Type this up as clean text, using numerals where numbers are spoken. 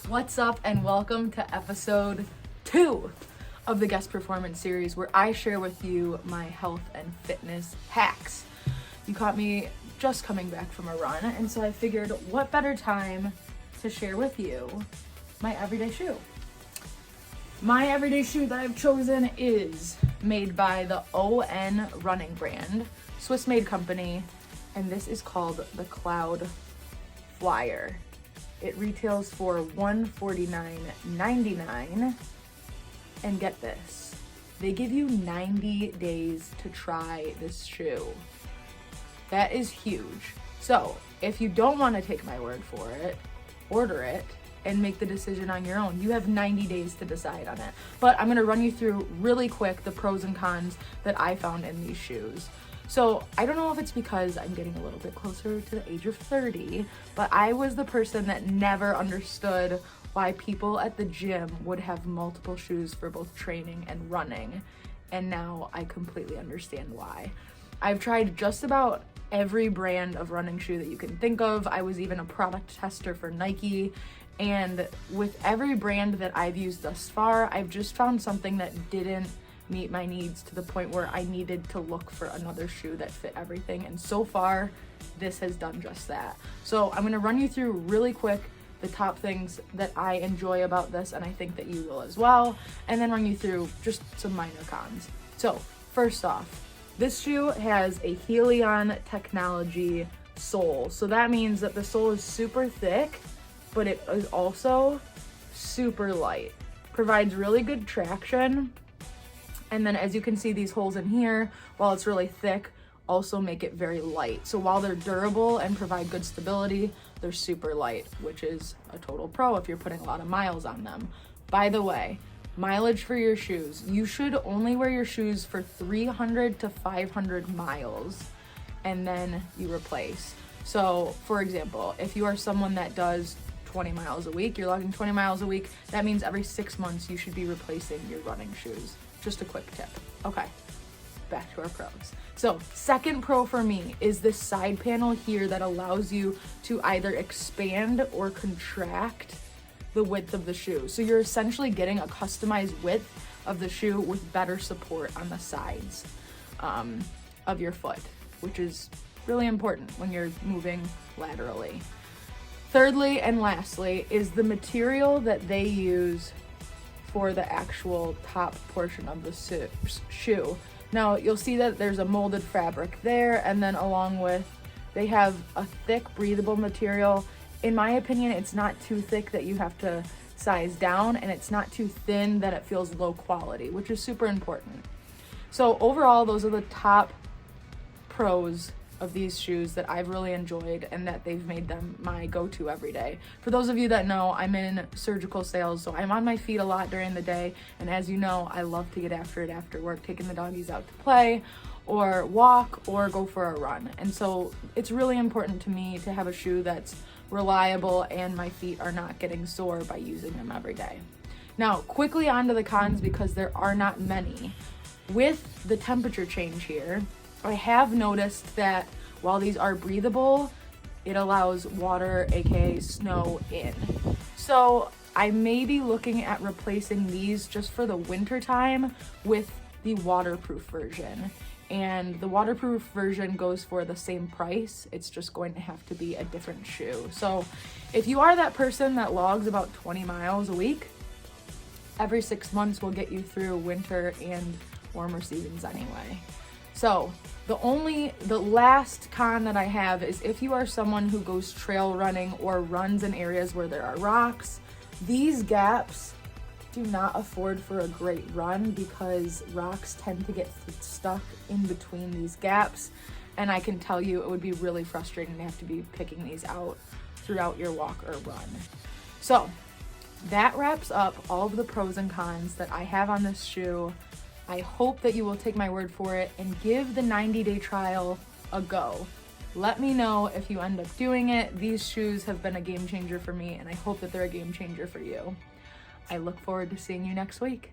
What's up and welcome to episode 2 of the guest performance series where I share with you my health and fitness hacks. You caught me just coming back from a run, and so I figured what better time to share with you my everyday shoe. My everyday shoe that I've chosen is made by the ON running brand, Swiss made company, and this is called the Cloud Flyer. It retails for $149.99, and get this, they give you 90 days to try this shoe. That is huge. So if you don't want to take my word for it, order it and make the decision on your own. You have 90 days to decide on it. But I'm gonna run you through really quick the pros and cons that I found in these shoes. So I don't know if it's because I'm getting a little bit closer to the age of 30, but I was the person that never understood why people at the gym would have multiple shoes for both training and running. And now I completely understand why. I've tried just about every brand of running shoe that you can think of. I was even a product tester for Nike. And with every brand that I've used thus far, I've just found something that didn't meet my needs to the point where I needed to look for another shoe that fit everything. And so far, this has done just that. So I'm gonna run you through really quick the top things that I enjoy about this, and I think that you will as well, and then run you through just some minor cons. So first off, this shoe has a Helion technology sole. So that means that the sole is super thick, but it is also super light. Provides really good traction. And then as you can see, these holes in here, while it's really thick, also make it very light. So while they're durable and provide good stability, they're super light, which is a total pro if you're putting a lot of miles on them. By the way, mileage for your shoes. You should only wear your shoes for 300 to 500 miles and then you replace. So for example, if you are someone that does 20 miles a week, you're logging 20 miles a week, that means every 6 months you should be replacing your running shoes. Just a quick tip. Okay, back to our pros. So second pro for me is this side panel here that allows you to either expand or contract the width of the shoe. So you're essentially getting a customized width of the shoe with better support on the sides of your foot, which is really important when you're moving laterally. Thirdly and lastly is the material that they use for the actual top portion of the shoe. Now you'll see that there's a molded fabric there, and then along with, they have a thick breathable material. In my opinion, it's not too thick that you have to size down, and it's not too thin that it feels low quality, which is super important. So overall, those are the top pros of these shoes that I've really enjoyed and that they've made them my go-to every day. For those of you that know, I'm in surgical sales, so I'm on my feet a lot during the day, and as you know, I love to get after it after work, taking the doggies out to play or walk or go for a run. And so it's really important to me to have a shoe that's reliable and my feet are not getting sore by using them every day. Now, quickly onto the cons because there are not many. With the temperature change here, I have noticed that while these are breathable, it allows water, aka snow, in. So I may be looking at replacing these just for the winter time with the waterproof version. And the waterproof version goes for the same price. It's just going to have to be a different shoe. So if you are that person that logs about 20 miles a week, every 6 months will get you through winter and warmer seasons anyway. So the last con that I have is if you are someone who goes trail running or runs in areas where there are rocks, these gaps do not afford for a great run because rocks tend to get stuck in between these gaps. And I can tell you it would be really frustrating to have to be picking these out throughout your walk or run. So that wraps up all of the pros and cons that I have on this shoe. I hope that you will take my word for it and give the 90-day trial a go. Let me know if you end up doing it. These shoes have been a game changer for me, and I hope that they're a game changer for you. I look forward to seeing you next week.